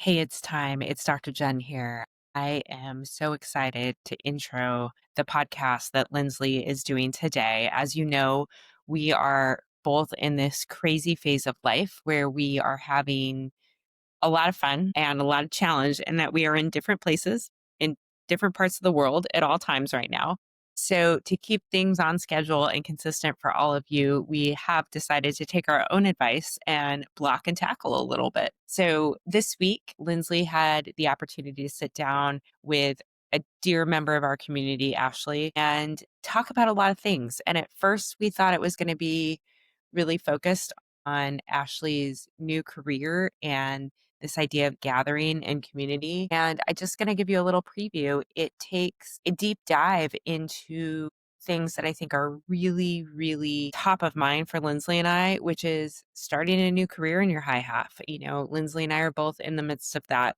Hey, it's time. It's Dr. Jen here. I am so excited to intro the podcast that Linsly is doing today. As you know, we are both in this crazy phase of life where we are having a lot of fun and a lot of challenge, and that we are in different places in different parts of the world at all times right now. So, to keep things on schedule and consistent for all of you, we have decided to take our own advice and block and tackle a little bit. So, this week, Linsly had the opportunity to sit down with a dear member of our community, Ashley, and talk about a lot of things. And at first, we thought it was going to be really focused on Ashley's new career and this idea of gathering and community. And I'm just going to give you a little preview. It takes a deep dive into things that I think are really, really top of mind for Linsly and I, which is starting a new career in your high half. Linsly and I are both in the midst of that.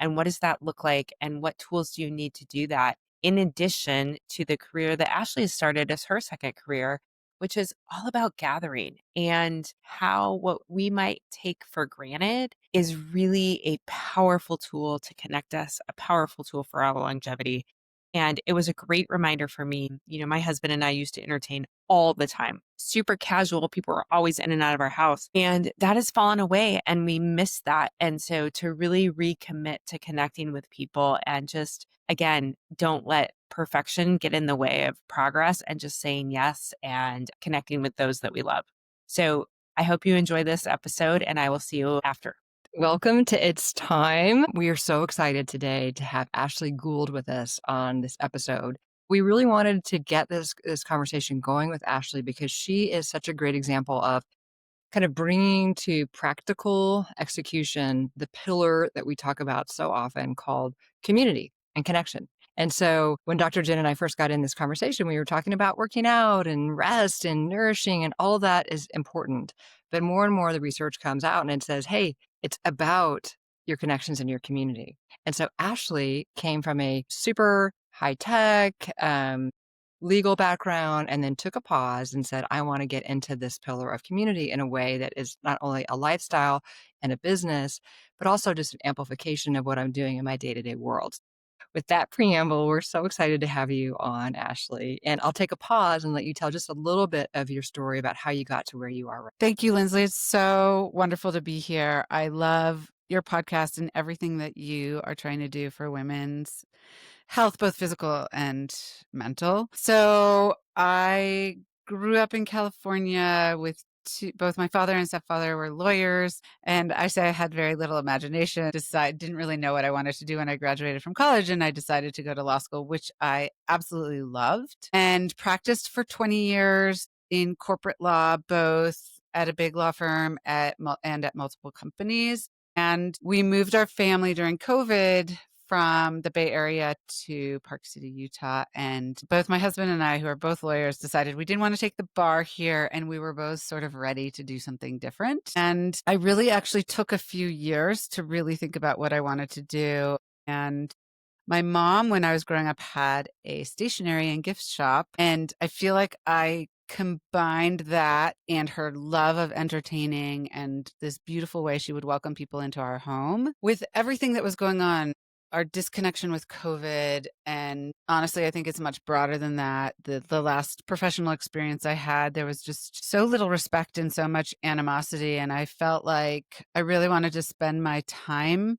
And what does that look like? And what tools do you need to do that? In addition to the career that Ashley has started as her second career, which is all about gathering and how what we might take for granted is really a powerful tool to connect us, a powerful tool for our longevity. And it was a great reminder for me. My husband and I used to entertain all the time, super casual. People were always in and out of our house. And that has fallen away and we miss that. And so to really recommit to connecting with people and just, again, don't let perfection get in the way of progress and just saying yes and connecting with those that we love. So I hope you enjoy this episode and I will see you after. Welcome to It's Time. We are so excited today to have Ashley Gould with us on this episode. We really wanted to get this conversation going with Ashley because she is such a great example of kind of bringing to practical execution the pillar that we talk about so often called community and connection. And so when Dr. Jen and I first got in this conversation, we were talking about working out and rest and nourishing, and all of that is important. But more and more the research comes out and it says, hey, it's about your connections in your community. And so Ashley came from a super high tech, legal background and then took a pause and said, I want to get into this pillar of community in a way that is not only a lifestyle and a business, but also just an amplification of what I'm doing in my day-to-day world. With that preamble, we're so excited to have you on, Ashley. And I'll take a pause and let you tell just a little bit of your story about how you got to where you are right Thank you, Linsly. It's so wonderful to be here. I love your podcast and everything that you are trying to do for women's health, both physical and mental. So I grew up in California with both my father and stepfather were lawyers. And I say I had very little imagination, didn't really know what I wanted to do when I graduated from college. And I decided to go to law school, which I absolutely loved and practiced for 20 years in corporate law, both at a big law firm and at multiple companies. And we moved our family during COVID from the Bay Area to Park City, Utah. And both my husband and I, who are both lawyers, decided we didn't want to take the bar here. And we were both sort of ready to do something different. And I really actually took a few years to really think about what I wanted to do. And my mom, when I was growing up, had a stationery and gift shop. And I feel like I combined that and her love of entertaining and this beautiful way she would welcome people into our home with everything that was going on. Our disconnection with COVID. And honestly, I think it's much broader than that. The last professional experience I had, there was just so little respect and so much animosity. And I felt like I really wanted to spend my time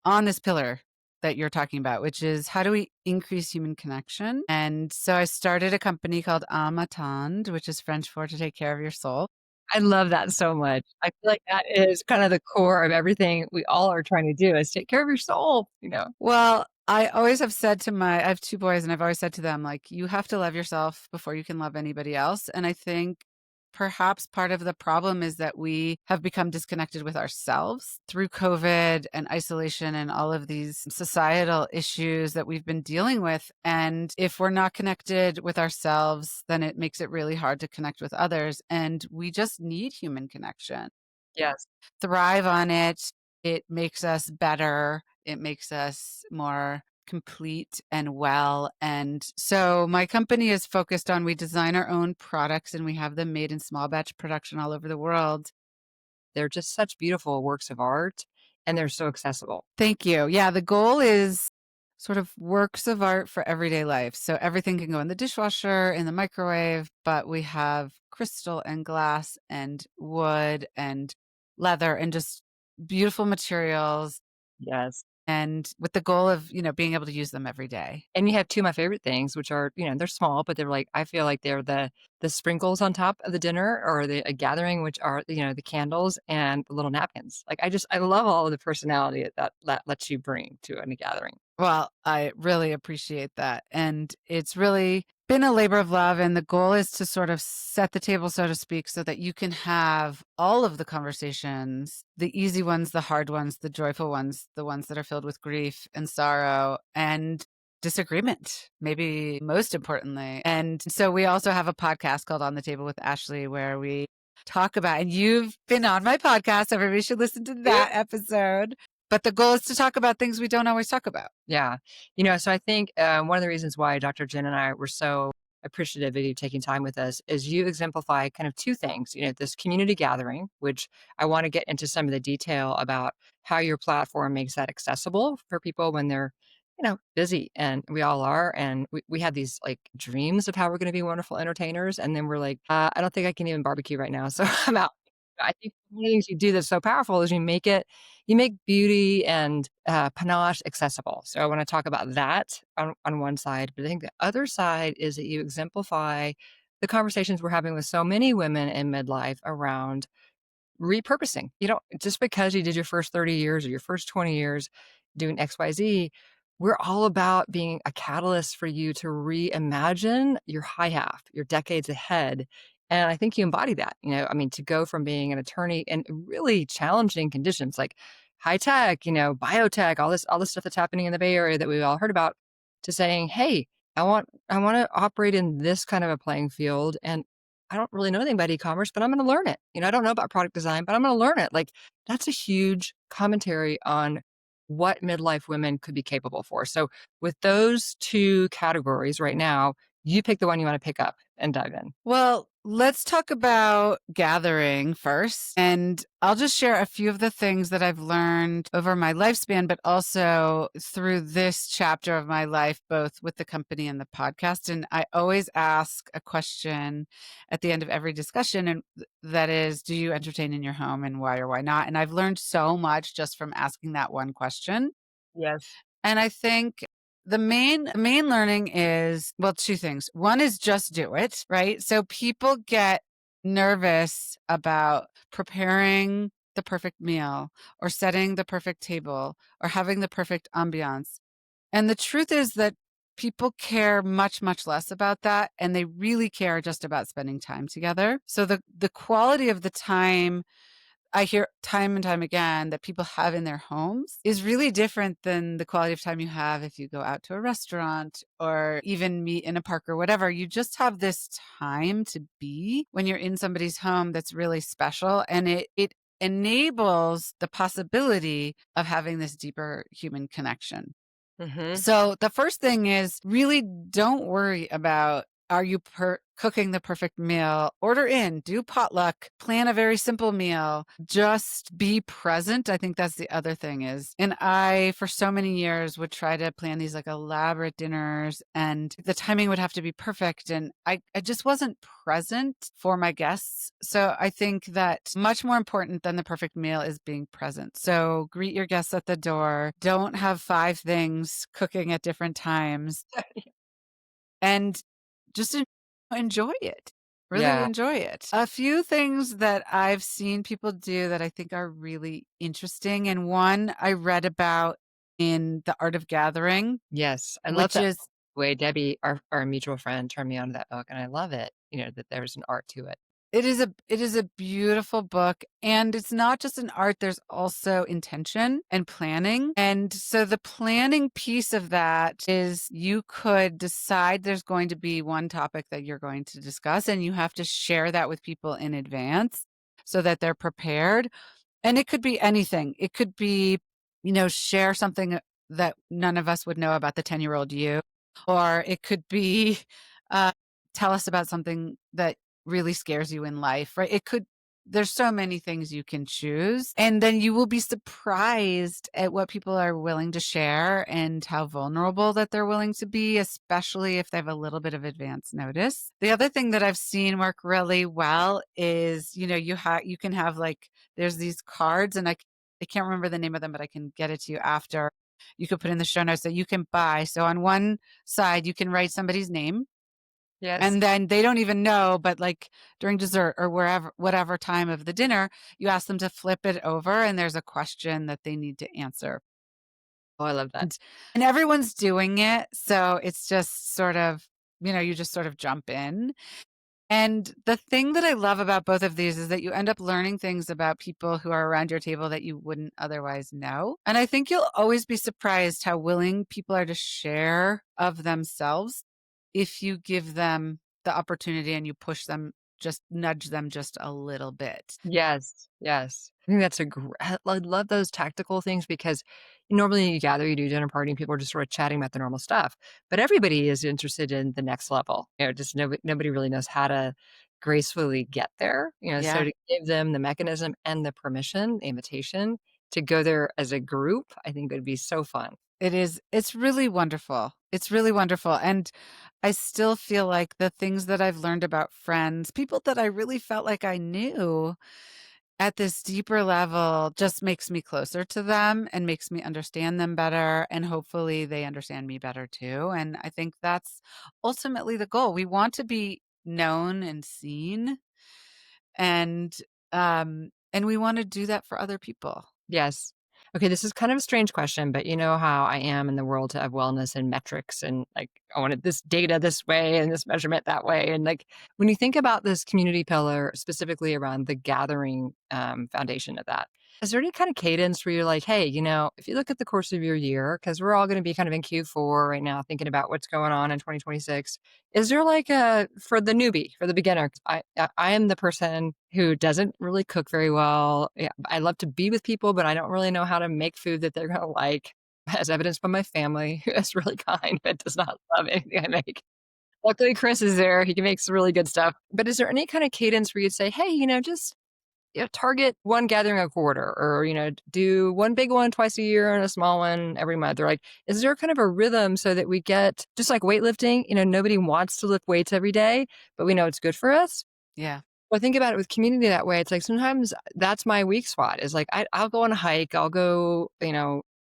on this pillar that you're talking about, which is how do we increase human connection? And so I started a company called Ame Atendre, which is French for to take care of your soul. I love that so much. I feel like that is kind of the core of everything we all are trying to do is take care of your soul. Well, I always have said I have two boys and I've always said to them, like, you have to love yourself before you can love anybody else. And I think perhaps part of the problem is that we have become disconnected with ourselves through COVID and isolation and all of these societal issues that we've been dealing with. And if we're not connected with ourselves, then it makes it really hard to connect with others. And we just need human connection. Yes. Thrive on it. It makes us better. It makes us more complete and well. And so my company is focused on, we design our own products and we have them made in small batch production all over the world. They're just such beautiful works of art. and they're so accessible. Thank you. Yeah, the goal is sort of works of art for everyday life. So everything can go in the dishwasher, in the microwave, but we have crystal and glass and wood and leather and just beautiful materials, Yes. and with the goal of, being able to use them every day. And you have two of my favorite things, which are, they're small, but they're like, I feel like they're the sprinkles on top of the dinner or the a gathering, which are, the candles and the little napkins. Like I love all of the personality that lets you bring to a gathering. Well, I really appreciate that. And it's really been a labor of love. And the goal is to sort of set the table, so to speak, so that you can have all of the conversations, the easy ones, the hard ones, the joyful ones, the ones that are filled with grief and sorrow and disagreement, maybe most importantly. And so we also have a podcast called On the Table with Ashley, where we talk about, and you've been on my podcast, so everybody should listen to that episode. But the goal is to talk about things we don't always talk about. Yeah. So I think one of the reasons why Dr. Jen and I were so appreciative of you taking time with us is you exemplify kind of two things, this community gathering, which I want to get into some of the detail about how your platform makes that accessible for people when they're, busy, and we all are. And we have these like dreams of how we're going to be wonderful entertainers. And then we're like, I don't think I can even barbecue right now. So I'm out. I think one of the things you do that's so powerful is you make beauty and panache accessible. So I want to talk about that on one side, but I think the other side is that you exemplify the conversations we're having with so many women in midlife around repurposing. Just because you did your first 30 years or your first 20 years doing XYZ, we're all about being a catalyst for you to reimagine your high half, your decades ahead. And I think you embody that, to go from being an attorney in really challenging conditions like high tech, biotech, all this stuff that's happening in the Bay Area that we've all heard about, to saying, hey, I want to operate in this kind of a playing field. And I don't really know anything about e-commerce, but I'm going to learn it. I don't know about product design, but I'm going to learn it. Like, that's a huge commentary on what midlife women could be capable for. So with those two categories right now, you pick the one you want to pick up and dive in. Well, let's talk about gathering first. And I'll just share a few of the things that I've learned over my lifespan, but also through this chapter of my life, both with the company and the podcast. And I always ask a question at the end of every discussion, and that is, do you entertain in your home, and why or why not? And I've learned so much just from asking that one question. Yes. And I think the main learning is, well, two things. One is just do it, right? So people get nervous about preparing the perfect meal or setting the perfect table or having the perfect ambiance. And the truth is that people care much, much less about that. And they really care just about spending time together. So the quality of the time I hear time and time again that people have in their homes is really different than the quality of time you have if you go out to a restaurant or even meet in a park or whatever. You just have this time to be when you're in somebody's home that's really special. And it enables the possibility of having this deeper human connection. Mm-hmm. So the first thing is really don't worry about, are you cooking the perfect meal? Order in, do potluck, plan a very simple meal, just be present. I think that's the other thing is, and I, for so many years, would try to plan these like elaborate dinners and the timing would have to be perfect. And I just wasn't present for my guests. So I think that much more important than the perfect meal is being present. So greet your guests at the door. Don't have 5 things cooking at different times. And just enjoy it. Really Yeah. enjoy it. A few things that I've seen people do that I think are really interesting. And one I read about in The Art of Gathering. Yes. I love Which that is way. Debbie, our mutual friend, turned me on to that book, and I love it, that there's an art to it. It is a beautiful book, and it's not just an art, there's also intention and planning. And so the planning piece of that is you could decide there's going to be one topic that you're going to discuss, and you have to share that with people in advance so that they're prepared. And it could be anything. It could be, share something that none of us would know about the 10-year-old you, or it could be tell us about something that really scares you in life, right? It could there's so many things you can choose. And then you will be surprised at what people are willing to share and how vulnerable that they're willing to be, especially if they have a little bit of advance notice. The other thing that I've seen work really well is, you can have like, there's these cards, and I can't remember the name of them, but I can get it to you after. You could put in the show notes that you can buy. So on one side, you can write somebody's name, Yes. and then they don't even know, but like during dessert or wherever, whatever time of the dinner, you ask them to flip it over and there's a question that they need to answer. Oh, I love that. And everyone's doing it. So it's just sort of, you just sort of jump in. And the thing that I love about both of these is that you end up learning things about people who are around your table that you wouldn't otherwise know. And I think you'll always be surprised how willing people are to share of themselves if you give them the opportunity and you push them, just nudge them just a little bit. Yes, yes. I think that's I love those tactical things because normally you gather, you do dinner party, and people are just sort of chatting about the normal stuff. But everybody is interested in the next level. Just nobody really knows how to gracefully get there. So Yeah. to give them the mechanism and the permission, the invitation to go there as a group, I think would be so fun. It is. It's really wonderful. It's really wonderful. And I still feel like the things that I've learned about friends, people that I really felt like I knew at this deeper level, just makes me closer to them and makes me understand them better. And hopefully they understand me better too. And I think that's ultimately the goal. We want to be known and seen, and we want to do that for other people. Yes. Okay, this is kind of a strange question, but you know how I am in the world of wellness and metrics and like I wanted this data this way and this measurement that way. And like when you think about this community pillar specifically around the gathering foundation of that, is there any kind of cadence where you're like, hey, if you look at the course of your year, because we're all going to be kind of in Q4 right now, thinking about what's going on in 2026, is there like for the newbie, for the beginner? I am the person who doesn't really cook very well. Yeah, I love to be with people, but I don't really know how to make food that they're going to like, as evidenced by my family, who is really kind but does not love anything I make. Luckily, Chris is there. He can make some really good stuff. But is there any kind of cadence where you'd say, hey, just target one gathering a quarter or, do one big one twice a year and a small one every month? Or like, is there kind of a rhythm so that we get just like weightlifting, nobody wants to lift weights every day, but we know it's good for us. Yeah. Well, think about it with community that way. It's like sometimes that's my weak spot is like I'll go on a hike, I'll go,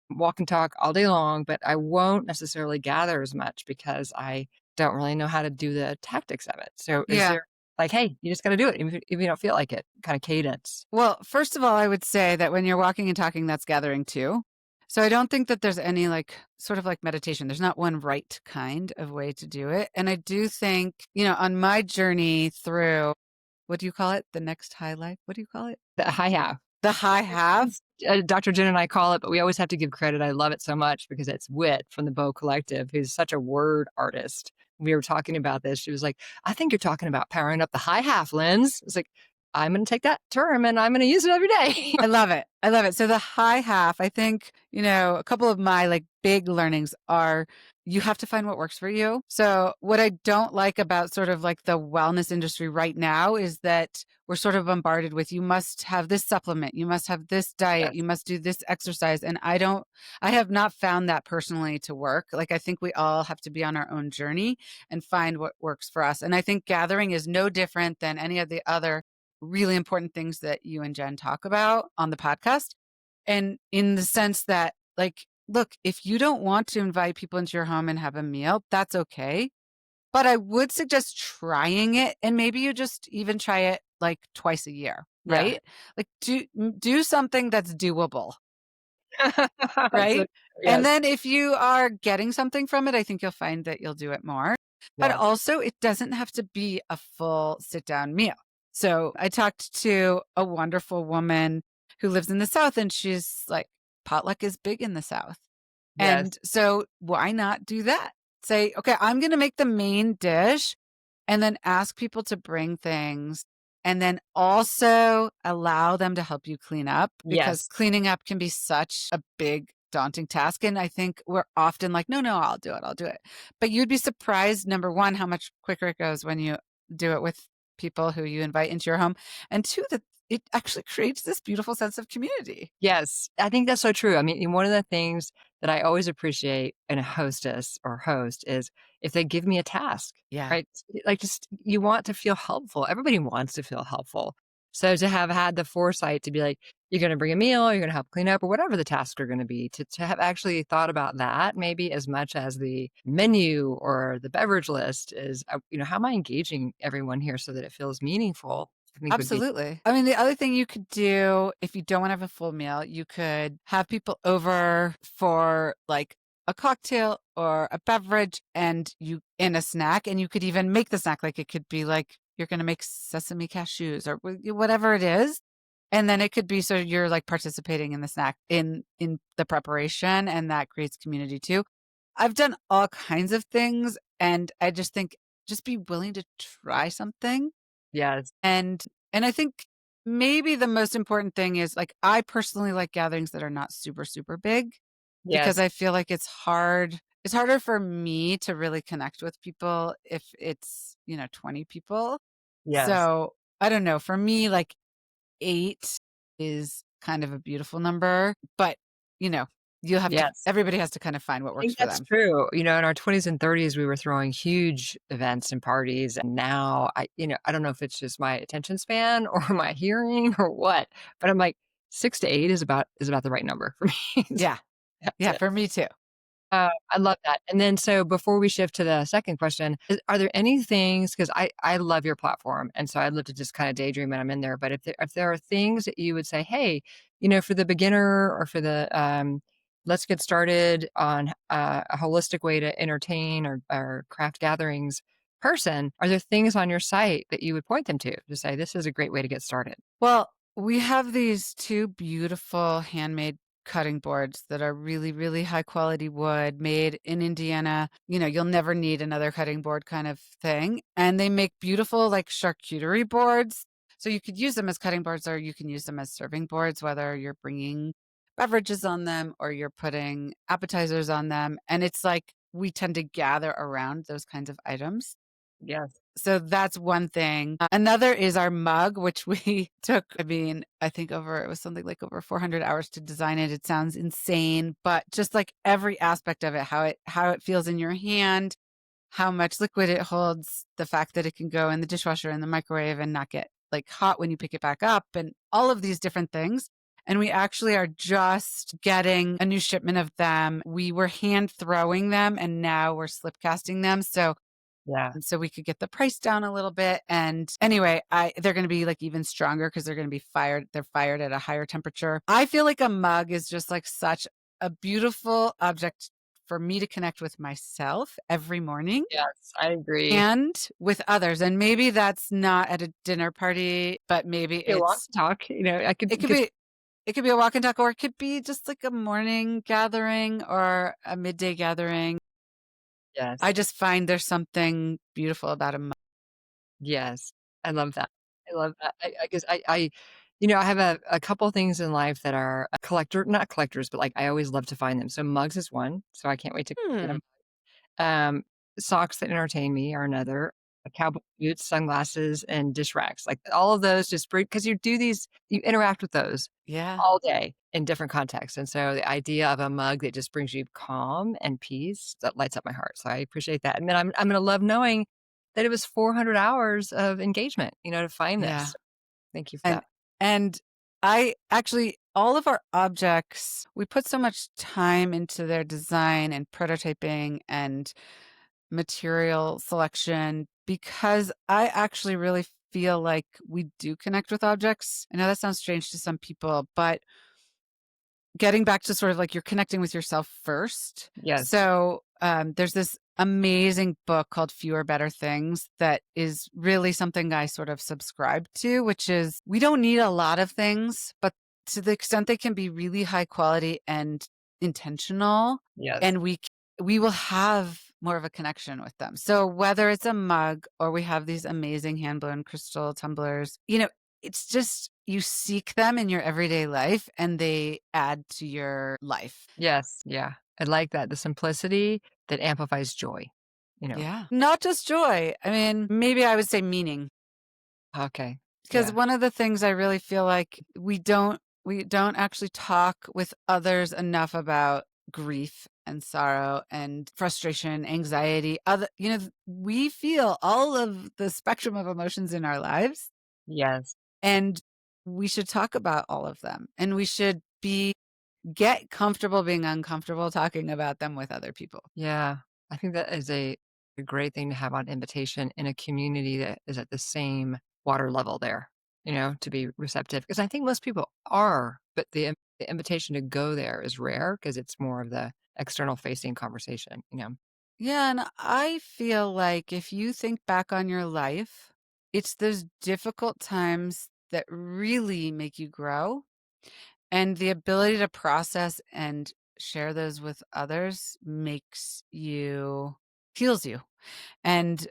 walk and talk all day long, but I won't necessarily gather as much because I don't really know how to do the tactics of it. So is Yeah. there like, hey, you just got to do it if you don't feel like it, kind of cadence? Well, first of all, I would say that when you're walking and talking, that's gathering too. So I don't think that there's any like sort of like meditation. There's not one right kind of way to do it. And I do think, on my journey through, what do you call it? The next high life? What do you call it? The high half. The high half? Dr. Jen and I call it, but we always have to give credit. I love it so much because it's Wit from the Bow Collective, who's such a word artist. We were talking about this. She was like, I think you're talking about powering up the high half, Lens. It's like, I'm going to take that term and I'm going to use it every day. I love it. I love it. So the high half, I think, a couple of my like big learnings are you have to find what works for you. So what I don't like about sort of like the wellness industry right now is that we're sort of bombarded with, you must have this supplement, you must have this diet, Yes. you must do this exercise. And I have not found that personally to work. Like, I think we all have to be on our own journey and find what works for us. And I think gathering is no different than any of the other really important things that you and Jen talk about on the podcast. And in the sense that, like, look, if you don't want to invite people into your home and have a meal, that's okay. But I would suggest trying it. And maybe you just even try it like twice a year, right? Yeah. Like do something that's doable. Right. Yes. And then if you are getting something from it, I think you'll find that you'll do it more. But Yes. also it doesn't have to be a full sit down meal. So I talked to a wonderful woman who lives in the South, and she's like, potluck is big in the South. Yes. And so why not do that? Say, okay, I'm going to make the main dish and then ask people to bring things, and then also allow them to help you clean up, because Yes. cleaning up can be such a big daunting task. And I think we're often like, no, I'll do it. I'll do it. But you'd be surprised, number one, how much quicker it goes when you do it with people who you invite into your home. And two, that it actually creates this beautiful sense of community. Yes, I think that's so true. I mean, one of the things that I always appreciate in a hostess or host is if they give me a task, Yeah, right? Like, just you want to feel helpful. Everybody wants to feel helpful. So to have had the foresight to be like, you're going to bring a meal, you're going to help clean up, or whatever the tasks are going to be, to have actually thought about that maybe as much as the menu or the beverage list is, how am I engaging everyone here so that it feels meaningful? I think would be, absolutely. I mean, the other thing you could do if you don't want to have a full meal, you could have people over for like a cocktail or a beverage and a snack, and you could even make the snack. Like it could be like you're going to make sesame cashews or whatever it is. And then it could be so you're like participating in the snack in the preparation, and that creates community too. I've done all kinds of things, and I just think just be willing to try something. yes, And I think maybe the most important thing is like I personally like gatherings that are not super super big because yes, I feel like it's harder for me to really connect with people if it's, 20 people. yes. So, I don't know, for me like 8 is kind of a beautiful number, but, you know, Yes. everybody has to kind of find what I works think for that's them. true. In our 20s and 30s, we were throwing huge events and parties, and now I don't know if it's just my attention span or my hearing or what, but I'm like 6 to 8 is about the right number for me. Yeah. That's Yeah, it. for me too. I love that. And then so before we shift to the second question, are there any things, because I love your platform, and so I'd love to just kind of daydream when I'm in there, but if there are things that you would say, "Hey, for the beginner or for the, let's get started on a holistic way to entertain or craft gatherings person," are there things on your site that you would point them to say, "This is a great way to get started?" Well, we have these 2 beautiful handmade cutting boards that are really, really high quality wood made in Indiana. You'll never need another cutting board kind of thing. And they make beautiful like charcuterie boards. So you could use them as cutting boards or you can use them as serving boards, whether you're bringing beverages on them or you're putting appetizers on them. And it's like we tend to gather around those kinds of items. Yes. So that's one thing. Another is our mug, which we took, I mean, I think it was something like over 400 hours to design it. It sounds insane, but just like every aspect of it, how it feels in your hand, how much liquid it holds, the fact that it can go in the dishwasher and the microwave and not get like hot when you pick it back up, and all of these different things. And we actually are just getting a new shipment of them. We were hand throwing them and now we're slip casting them. Yeah. So we could get the price down a little bit. And anyway, they're going to be like even stronger because they're going to be fired. They're fired at a higher temperature. I feel like a mug is just like such a beautiful object for me to connect with myself every morning Yes, I agree. and with others. And maybe that's not at a dinner party, but maybe You want to talk, I could it could because be it could be a walk and talk, or it could be just like a morning gathering or a midday gathering. I yes. just find there's something beautiful about a mug. Yes, I love that. I love that. I guess I have a couple things in life that are a collector, not collectors, but like I always love to find them. So mugs is one, so I can't wait to get Hmm. them. Socks that entertain me are another. Cowboy boots, sunglasses, and dish racks. Like all of those just bring because you interact with those Yeah. all day in different contexts. And so the idea of a mug that just brings you calm and peace, that lights up my heart. So I appreciate that. And then I'm gonna love knowing that it was 400 hours of engagement, to find Yeah. this. Thank you for And that. and I actually all of our objects, we put so much time into their design and prototyping and material selection because I actually really feel like we do connect with objects. I know that sounds strange to some people, but getting back to sort of like you're connecting with yourself first. Yes. So there's this amazing book called Fewer Better Things that is really something I sort of subscribe to, which is we don't need a lot of things, but to the extent they can be really high quality and intentional, Yes. and we will have more of a connection with them. So whether it's a mug or we have these amazing hand blown crystal tumblers, it's just you seek them in your everyday life and they add to your life. Yes. Yeah. I like that. The simplicity that amplifies joy, you know. Yeah. Not just joy. I mean, maybe I would say meaning. Okay. Because Yeah. one of the things I really feel like we don't actually talk with others enough about grief and sorrow and frustration, anxiety, we feel all of the spectrum of emotions in our lives, Yes. and we should talk about all of them, and we should be get comfortable being uncomfortable talking about them with other people. Yeah. I think that is a great thing to have on invitation in a community that is at the same water level there, to be receptive. Because I think most people are, but the invitation to go there is rare because it's more of the external facing conversation. Yeah, and I feel like if you think back on your life, it's those difficult times that really make you grow, and the ability to process and share those with others makes you heals you and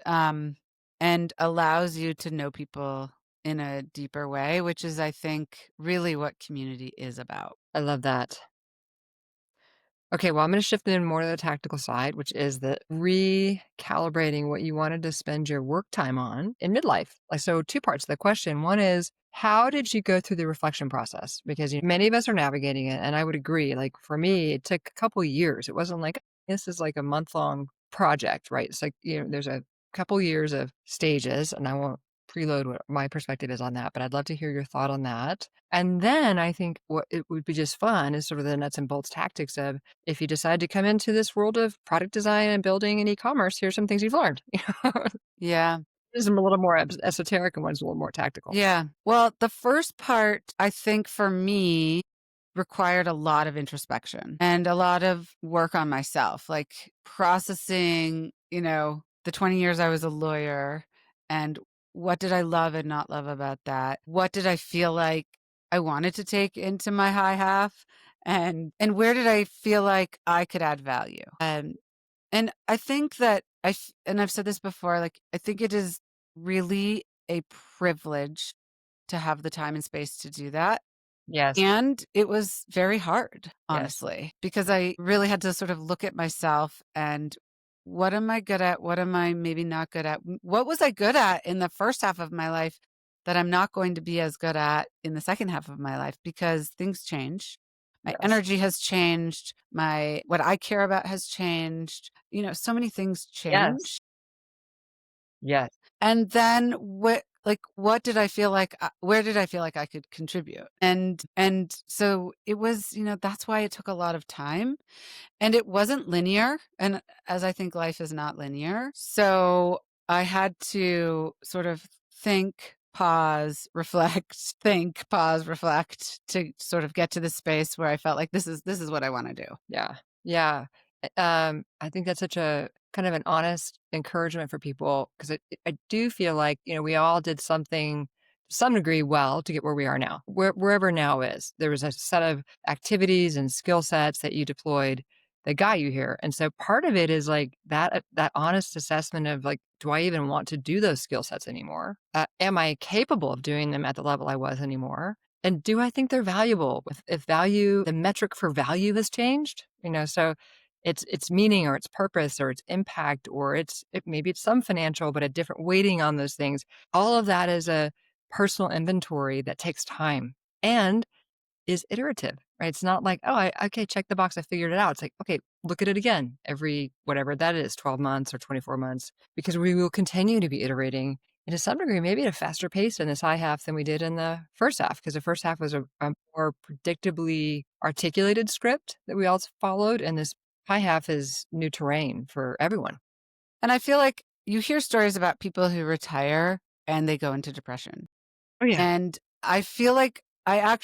allows you to know people in a deeper way, which is I think really what community is about. I love that. Okay, well, I'm going to shift in more to the tactical side, which is the recalibrating what you wanted to spend your work time on in midlife. Like, so, two parts of the question. One is, how did you go through the reflection process? Because many of us are navigating it, and I would agree. Like for me, it took a couple years. It wasn't like this is like a month-long project, right? It's like there's a couple years of stages, and I won't preload what my perspective is on that, but I'd love to hear your thought on that. And then I think what it would be just fun is sort of the nuts and bolts tactics of if you decide to come into this world of product design and building and e-commerce, here's some things you've learned. Yeah. This is a little more esoteric and one's a little more tactical. Yeah. Well, the first part, I think for me, required a lot of introspection and a lot of work on myself, like processing, the 20 years I was a lawyer and what did I love and not love about that? What did I feel like I wanted to take into my high half? And where did I feel like I could add value? And I think that and I've said this before, like I think it is really a privilege to have the time and space to do that. Yes. And it was very hard, Yes. honestly, because I really had to sort of look at myself and what am I good at? What am I maybe not good at? What was I good at in the first half of my life that I'm not going to be as good at in the second half of my life because things change. My Yes. energy has changed. My what I care about has changed. So many things Yes. change. Yes. And then what did I feel like where did I feel like I could contribute? And so it was, that's why it took a lot of time and it wasn't linear. And as I think life is not linear. So I had to sort of think, pause, reflect, think, pause, reflect to sort of get to the space where I felt like this is what I want to do. Yeah. Yeah. I think that's such a kind of an honest encouragement for people because I do feel like, we all did something to some degree well to get where we are now, wherever now is. There was a set of activities and skill sets that you deployed that got you here. And so part of it is like that honest assessment of like, do I even want to do those skill sets anymore? Am I capable of doing them at the level I was anymore? And do I think they're valuable? If value, the metric for value has changed, so its meaning or its purpose or its impact or maybe it's some financial, but a different weighting on those things. All of that is a personal inventory that takes time and is iterative, right? It's not like, oh, okay, check the box, I figured it out. It's like, okay, look at it again every whatever that is, 12 months or 24 months, because we will continue to be iterating and to some degree, maybe at a faster pace in this high half than we did in the first half, because the first half was a more predictably articulated script that we all followed. And this high half is new terrain for everyone. And I feel like you hear stories about people who retire and they go into depression. Oh, yeah. And I feel like I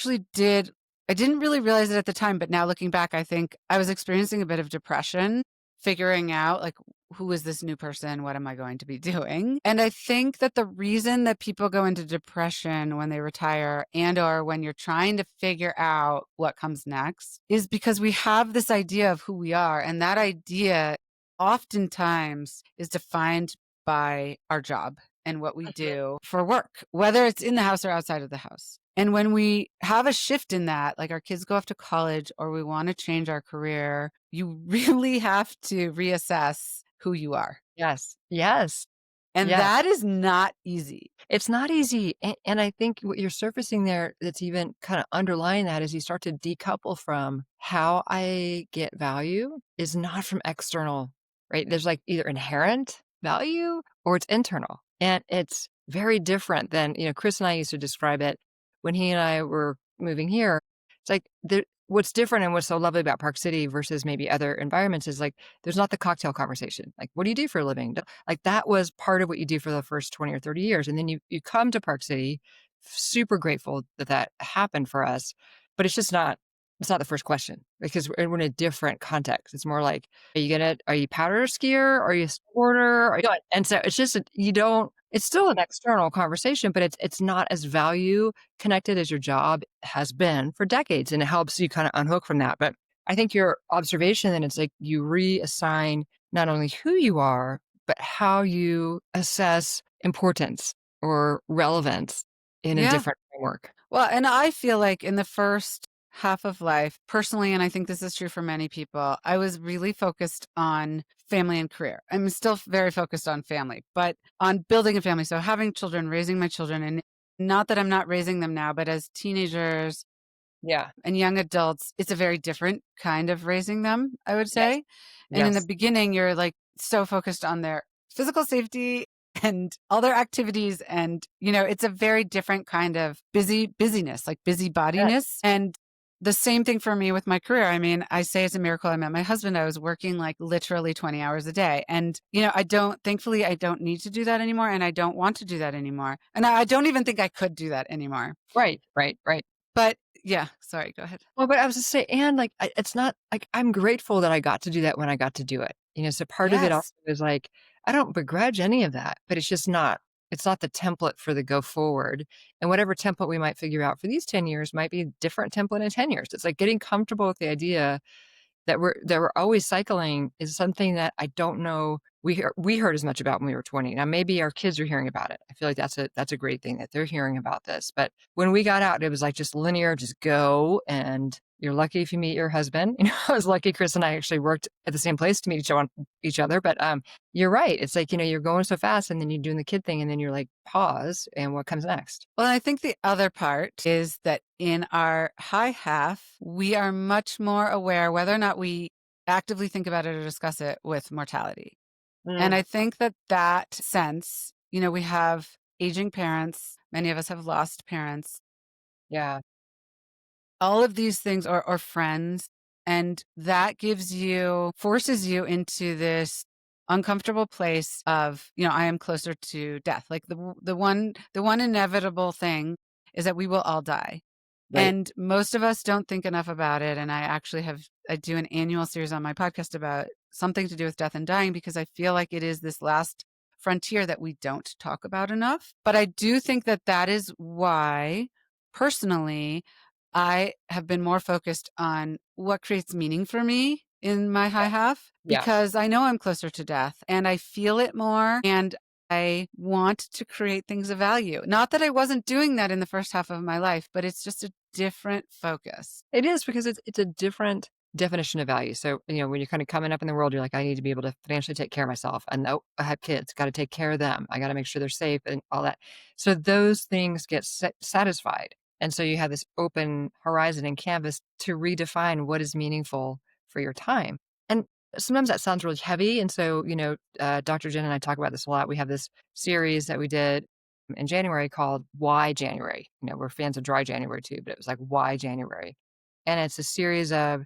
didn't really realize it at the time, but now looking back, I think I was experiencing a bit of depression, figuring out like, who is this new person? What am I going to be doing? And I think that the reason that people go into depression when they retire and or when you're trying to figure out what comes next is because we have this idea of who we are. And that idea oftentimes is defined by our job and what we do for work, whether it's in the house or outside of the house. And when we have a shift in that, like our kids go off to college or we want to change our career, you really have to reassess who you are. Yes. Yes. And Yes. that is not easy. It's not easy, and I think what you're surfacing there that's even kinda underlying that is you start to decouple from how I get value is not from external, right? There's, like, either inherent value or it's internal, and it's very different than Chris and I used to describe it when he and I were moving here. It's like what's different and what's so lovely about Park City versus maybe other environments is, like, there's not the cocktail conversation, like, "What do you do for a living?" Like, that was part of what you do for the first 20 or 30 years, and then you come to Park City, super grateful that that happened for us, but it's not the first question because we're in a different context. It's more like, are you powder skier? Are you a snowboarder? Are you what? And so it's just you don't it's still an external conversation, but it's not as value connected as your job has been for decades, and it helps you kinda unhook from that, but I think your observation then it's like you reassign not only who you are, but how you assess importance or relevance in a Yeah. different framework. Well, and I feel like in the first half of life, personally, and I think this is true for many people, I was really focused on family and career. I'm still very focused on family, but on building a family. So having children, raising my children, and not that I'm not raising them now, but as teenagers Yeah. and young adults, it's a very different kind of raising them, I would Yes. say. And in the Yes. beginning, you're like so focused on their physical safety and all their activities. And, it's a very different kind of busyness, like Yes. busybodiness. And the same thing for me with my career. I mean, I say it's a miracle I met my husband. I was working like literally 20 hours a day. And, thankfully, I don't need to do that anymore. And I don't want to do that anymore. And I don't even think I could do that anymore. Right, right, right. But yeah, sorry, go ahead. Well, but I was to say, and like, it's not like I'm grateful that I got to do that when I got to do it. So part of it also Yes. is like, I don't begrudge any of that, but it's not the template for the go forward. And whatever template we might figure out for these 10 years might be a different template in 10 years. It's like getting comfortable with the idea that we're always cycling is something that I don't know we heard as much about when we were 20. Now maybe our kids are hearing about it. I feel like that's a great thing that they're hearing about this. But when we got out, it was like just linear, just go, and you're lucky if you meet your husband. I was lucky Chris and I actually worked at the same place to meet each other. But you're right. It's like, you're going so fast and then you're doing the kid thing and then you're like, pause, and what comes next? Well, I think the other part is that in our high half, we are much more aware whether or not we actively think about it or discuss it with mortality. And Mm, I think that sense, we have aging parents, many of us have lost parents, yeah. all of these things or friends, and that forces you into this uncomfortable place of, I am closer to death. Like the one inevitable thing is that we will all die. Right. And most of us don't think enough about it. And I do an annual series on my podcast about something to do with death and dying because I feel like it is this last frontier that we don't talk about enough. But I do think that is why, personally, I have been more focused on what creates meaning for me in my high half Yeah. because I know I'm closer to death and I feel it more. And I want to create things of value. Not that I wasn't doing that in the first half of my life, but it's just a different focus. It is because it's a different definition of value. So, when you're kind of coming up in the world, you're like, I need to be able to financially take care of myself. And oh, I have kids, got to take care of them. I got to make sure they're safe and all that. So those things get satisfied. And so you have this open horizon and canvas to redefine what is meaningful for your time. And sometimes that sounds really heavy. And so, Dr. Jen and I talk about this a lot. We have this series that we did in January called Why January. We're fans of Dry January too, but it was like Why January. And it's a series of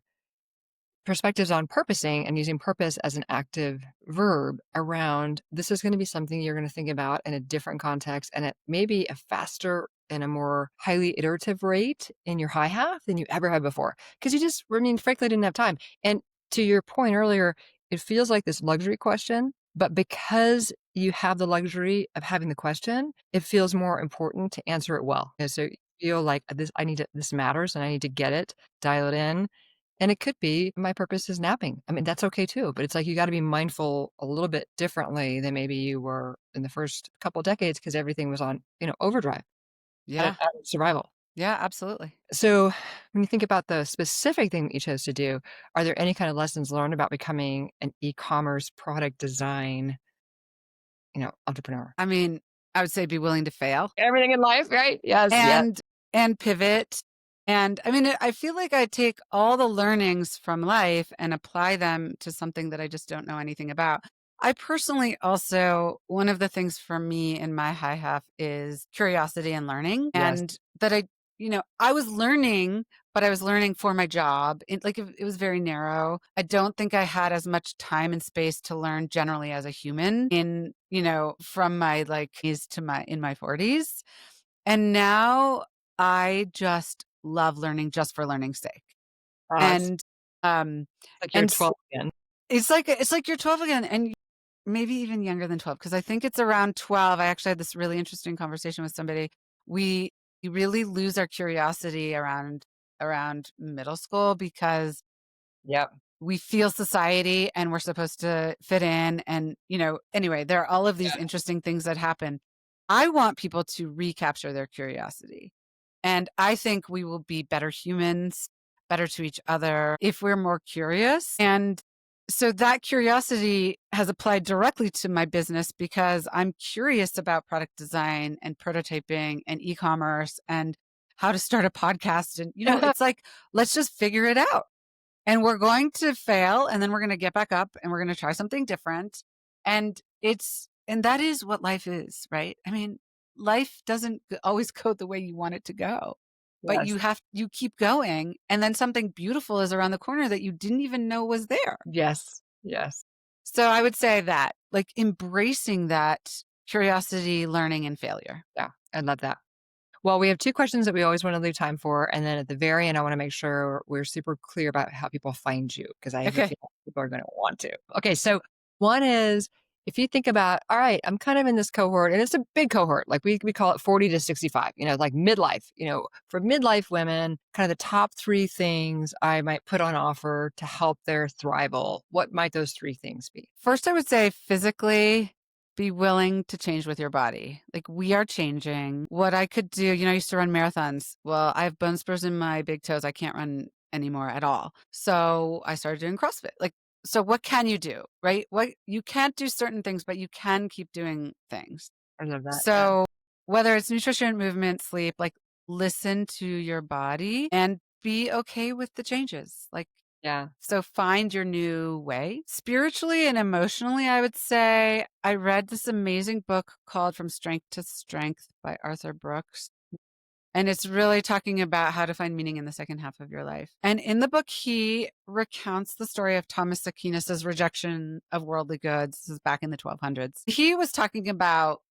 perspectives on purposing and using purpose as an active verb around this is going to be something you're going to think about in a different context and at maybe a faster and a more highly iterative rate in your high half than you ever had before. Because frankly, didn't have time. And to your point earlier, it feels like this luxury question, but because you have the luxury of having the question, it feels more important to answer it well. And so you feel like this matters and I need to get it, dial it in. And it could be my purpose is napping. I mean, that's okay too, but it's like you gotta be mindful a little bit differently than maybe you were in the first couple decades because everything was on, overdrive Yeah. out of survival. Yeah, absolutely. So when you think about the specific thing that you chose to do, are there any kind of lessons learned about becoming an e-commerce product design, entrepreneur? I mean, I would say be willing to fail Everything in life, right? Yes, yes. and pivot. And I mean, I feel like I take all the learnings from life and apply them to something that I just don't know anything about. I personally also, one of the things for me in my high half is curiosity and learning. Yes. And that I was learning, but I was learning for my job. It was very narrow. I don't think I had as much time and space to learn generally as a human from my is to in my 40s. And now I just love learning just for learning's sake. It's And um like you're and 12 again. it's like you're 12 again, and maybe even younger than 12, because I think it's around 12. I actually had this really interesting conversation with somebody. We really lose our curiosity around middle school because Yep. we feel society and we're supposed to fit in. And, anyway, there are all of these Yeah. interesting things that happen. I want people to recapture their curiosity. And I think we will be better humans, better to each other if we're more curious. And so that curiosity has applied directly to my business because I'm curious about product design and prototyping and e-commerce and how to start a podcast. And, it's like, let's just figure it out. And we're going to fail, and then we're going to get back up and we're going to try something different. And that is what life is, right? I mean, life doesn't always go the way you want it to go, but Yes. you keep going, and then something beautiful is around the corner that you didn't even know was there. Yes. Yes. So I would say that, like, embracing that curiosity, learning, and failure. Yeah. I love that. Well, we have two questions that we always want to leave time for. And then at the very end, I want to make sure we're super clear about how people find you, because I have a Okay. feeling people are going to want to. Okay. So one is, if you think about, all right, I'm kind of in this cohort, and it's a big cohort, like we call it 40 to 65, like midlife, for midlife women, kind of the top three things I might put on offer to help their thrival. What might those three things be? First, I would say physically be willing to change with your body. Like, we are changing. What I could do, I used to run marathons. Well, I have bone spurs in my big toes. I can't run anymore at all. So I started doing CrossFit. So what can you do, right? What you can't do certain things, but you can keep doing things. I love that. Yeah. So whether it's nutrition, movement, sleep, listen to your body and be okay with the changes. Yeah. So find your new way. Spiritually and emotionally, I would say I read this amazing book called From Strength to Strength by Arthur Brooks. And it's really talking about how to find meaning in the second half of your life. And in the book, he recounts the story of Thomas Aquinas's rejection of worldly goods. This is back in the 1200s. He was talking about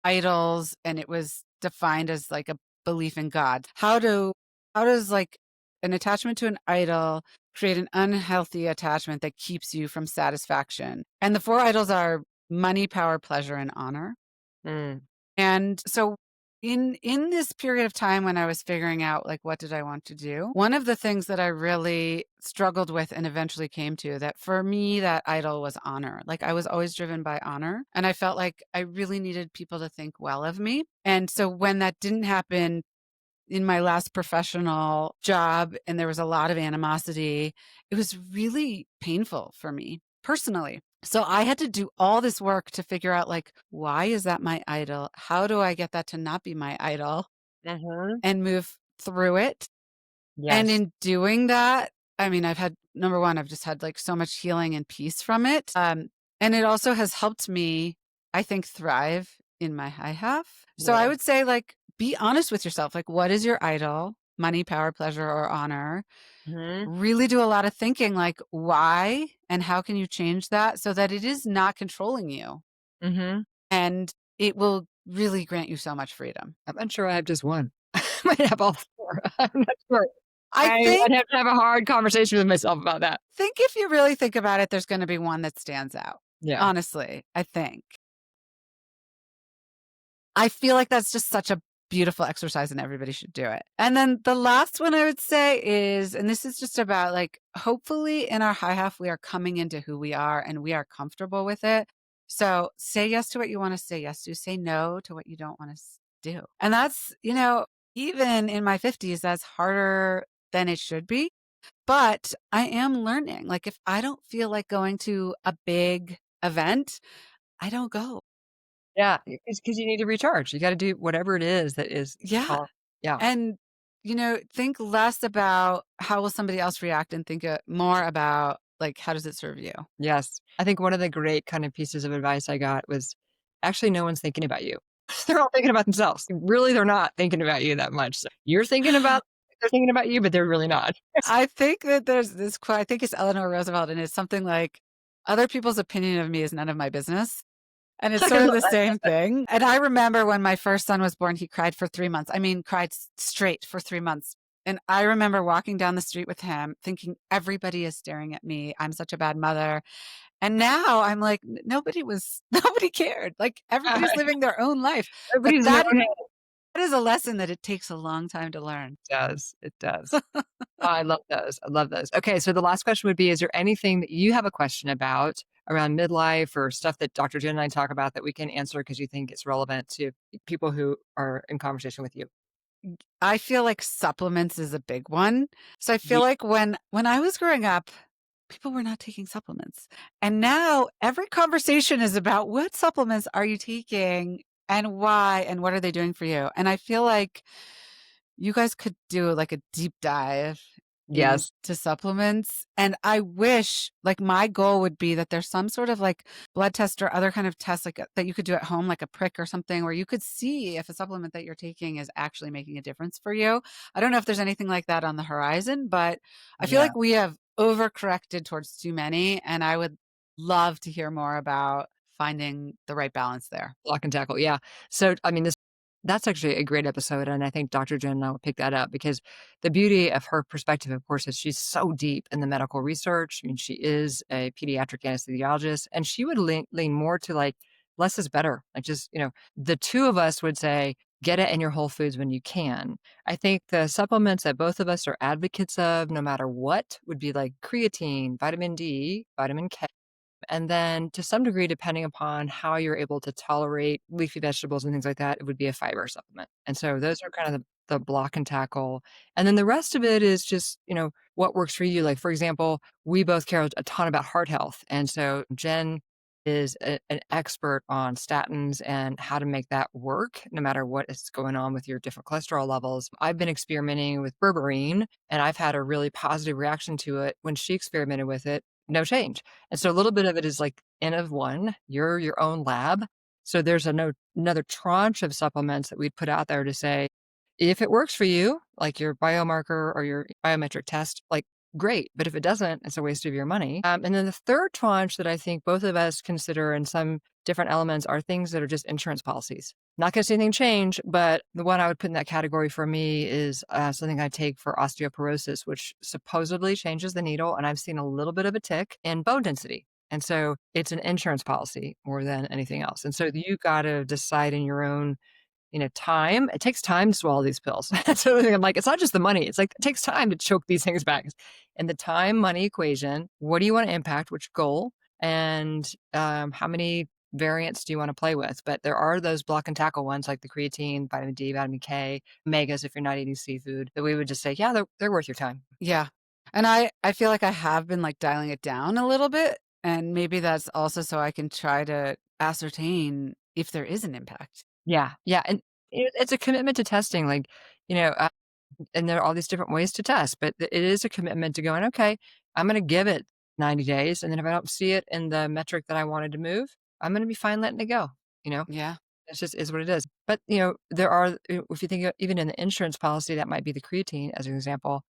idols, and it was defined as a belief in God. How does an attachment to an idol create an unhealthy attachment that keeps you from satisfaction? And the four idols are money, power, pleasure, and honor. Mm. And so in this period of time when I was figuring out what did I want to do, one of the things that I really struggled with and eventually came to, that for me, that idol was honor. I was always driven by honor, and I felt like I really needed people to think well of me. And so when that didn't happen in my last professional job, and there was a lot of animosity, it was really painful for me personally. So I had to do all this work to figure out why is that my idol? How do I get that to not be my idol Mm-hmm. and move through it? And Yes. in doing that, I mean, number one, I've just had so much healing and peace from it. And it also has helped me, I think, thrive in my high half. So I Yeah. would say be honest with yourself. What is your idol? Money, power, pleasure, or honor? Mm-hmm. Really do a lot of thinking, why and how can you change that so that it is not controlling you, Mm-hmm. and it will really grant you so much freedom. I'm not sure I have just one. I might have all four. I'm not sure. I think I'd have to have a hard conversation with myself about that. if you really think about it, there's going to be one that stands out. Yeah. Honestly, I think. I feel like that's just such a beautiful exercise and everybody should do it. And then the last one I would say is, and this is just about hopefully in our high half, we are coming into who we are and we are comfortable with it. So say yes to what you want to say yes to, say no to what you don't want to do. And that's, even in my 50s, that's harder than it should be. But I am learning. If I don't feel like going to a big event, I don't go. Yeah, because you need to recharge. You gotta do whatever it is that is Yeah. called. Yeah. And, think less about how will somebody else react and think more about like, how does it serve you? Yes. I think one of the great kind of pieces of advice I got was, actually, no one's thinking about you. They're all thinking about themselves. Really, they're not thinking about you that much. So you're thinking about they're thinking about you, but they're really not. I think that there's this quote, I think it's Eleanor Roosevelt, and it's something like, other people's opinion of me is none of my business. And it's I sort of love the that. same thing. And I remember when my first son was born, he cried for 3 months. I mean, cried straight for 3 months. And I remember walking down the street with him thinking, everybody is staring at me. I'm such a bad mother. And now I'm like, nobody cared. Like everybody's living their own life. But Everybody's in their that own head. is a lesson that it takes a long time to learn. It does. It does. Oh, I love those. I love those. Okay, so the last question would be, is there anything that you have a question about around midlife or stuff that Dr. Jen and I talk about that we can answer because you think it's relevant to people who are in conversation with you? I feel like supplements is a big one. So I feel Ye like when I was growing up, people were not taking supplements. And now every conversation is about what supplements are you taking and why and what are they doing for you? And I feel like you guys could do like a deep dive into Yes. supplements. And I wish, like, my goal would be that there's some sort of like blood test or other kind of test like that you could do at home, like a prick or something, where you could see if a supplement that you're taking is actually making a difference for you. I don't know if there's anything like that on the horizon, but I feel Yeah. like we have overcorrected towards too many. And I would love to hear more about finding the right balance there. Block and tackle. Yeah. So, I mean, that's actually a great episode. And I think Dr. Jen and I will pick that up because the beauty of her perspective, of course, is she's so deep in the medical research. I mean, she is a pediatric anesthesiologist and she would lean more to like less is better. Like just, the two of us would say, get it in your whole foods when you can. I think the supplements that both of us are advocates of, no matter what, would be like creatine, vitamin D, vitamin K, and then to some degree, depending upon how you're able to tolerate leafy vegetables and things like that, it would be a fiber supplement. And so those are kind of the block and tackle. And then the rest of it is just, what works for you. Like, for example, we both care a ton about heart health. And so Jen is an expert on statins and how to make that work no matter what is going on with your different cholesterol levels. I've been experimenting with berberine and I've had a really positive reaction to it. When she experimented with it, no change. And so a little bit of it is like N of one, you're your own lab. So there's another tranche of supplements that we'd put out there to say, if it works for you, like your biomarker or your biometric test, like great. But if it doesn't, it's a waste of your money. And then the third tranche that I think both of us consider in some different elements are things that are just insurance policies. Not going to see anything change, but the one I would put in that category for me is something I take for osteoporosis, which supposedly changes the needle. And I've seen a little bit of a tick in bone density. And so it's an insurance policy more than anything else. And so you got to decide in your own time. It takes time to swallow these pills. So I'm like, it's not just the money. It's like, it takes time to choke these things back. And the time money equation, what do you want to impact? Which goal? And how many variants do you want to play with? But there are those block and tackle ones like the creatine, vitamin D, vitamin K, omegas if you're not eating seafood, that we would just say, yeah, they're worth your time. Yeah. And I feel like I have been like dialing it down a little bit. And maybe that's also so I can try to ascertain if there is an impact. Yeah. Yeah. And it's a commitment to testing. Like, you know, and there are all these different ways to test, but it is a commitment to going, okay, I'm going to give it 90 days. And then if I don't see it in the metric that I wanted to move, I'm going to be fine letting it go. You know, Yeah. it's just is what it is. But, there are, if you think even in the insurance policy, that might be the creatine as an example.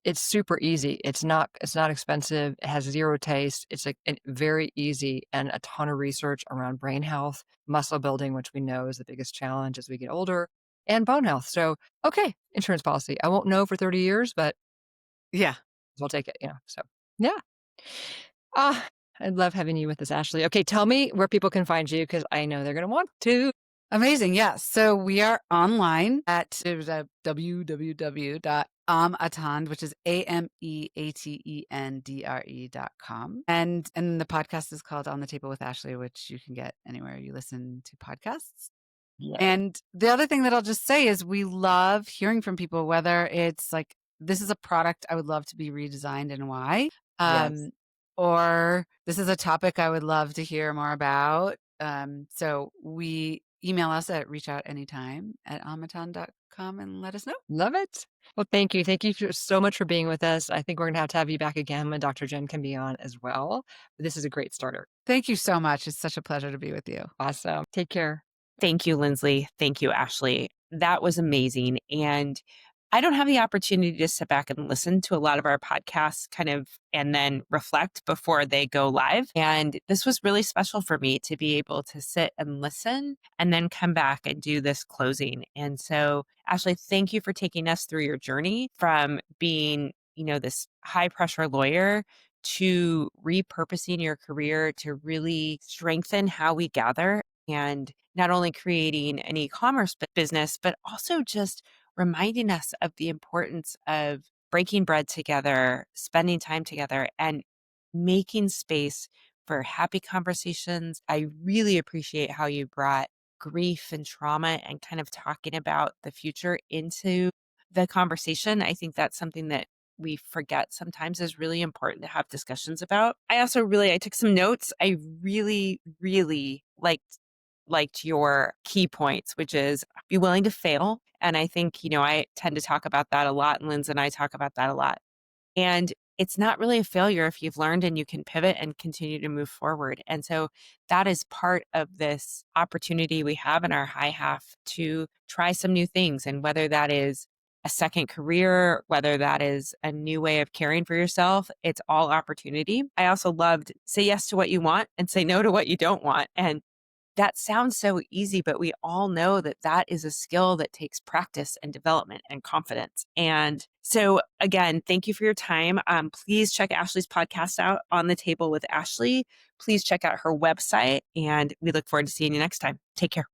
It's super easy. It's not expensive. It has zero taste. It's like very easy and a ton of research around brain health, muscle building, which we know is the biggest challenge as we get older, and bone health. So, okay, insurance policy. I won't know for 30 years, but Yeah. I'll take it, So, yeah. Ah, I love having you with us, Ashley. Okay, tell me where people can find you because I know they're going to want to. Amazing. Yeah. So we are online at www.ameatendre, which is AMEATENDRE.com. And the podcast is called On the Table with Ashley, which you can get anywhere you listen to podcasts. Yeah. And the other thing that I'll just say is we love hearing from people, whether it's like, this is a product I would love to be redesigned and why. Yes. Or this is a topic I would love to hear more about. So we email us at reachoutanytime@amaton.com and let us know. Love it. Well, thank you. Thank you so much for being with us. I think we're going to have you back again when Dr. Jen can be on as well. But this is a great starter. Thank you so much. It's such a pleasure to be with you. Awesome. Take care. Thank you, Linsly. Thank you, Ashley. That was amazing. And I don't have the opportunity to sit back and listen to a lot of our podcasts and then reflect before they go live. And this was really special for me to be able to sit and listen and then come back and do this closing. And so, Ashley, thank you for taking us through your journey from being, this high pressure lawyer to repurposing your career to really strengthen how we gather and not only creating an e-commerce business, but also just reminding us of the importance of breaking bread together, spending time together, and making space for happy conversations. I really appreciate how you brought grief and trauma and kind of talking about the future into the conversation. I think that's something that we forget sometimes is really important to have discussions about. I took some notes. I really, really liked your key points, which is be willing to fail. And I think, I tend to talk about that a lot, and Linz and I talk about that a lot. And it's not really a failure if you've learned and you can pivot and continue to move forward. And so that is part of this opportunity we have in our high half to try some new things. And whether that is a second career, whether that is a new way of caring for yourself, it's all opportunity. I also loved say yes to what you want and say no to what you don't want. And that sounds so easy, but we all know that that is a skill that takes practice and development and confidence. And so, again, thank you for your time. Please check Ashley's podcast out, On the Table with Ashley. Please check out her website, and we look forward to seeing you next time. Take care.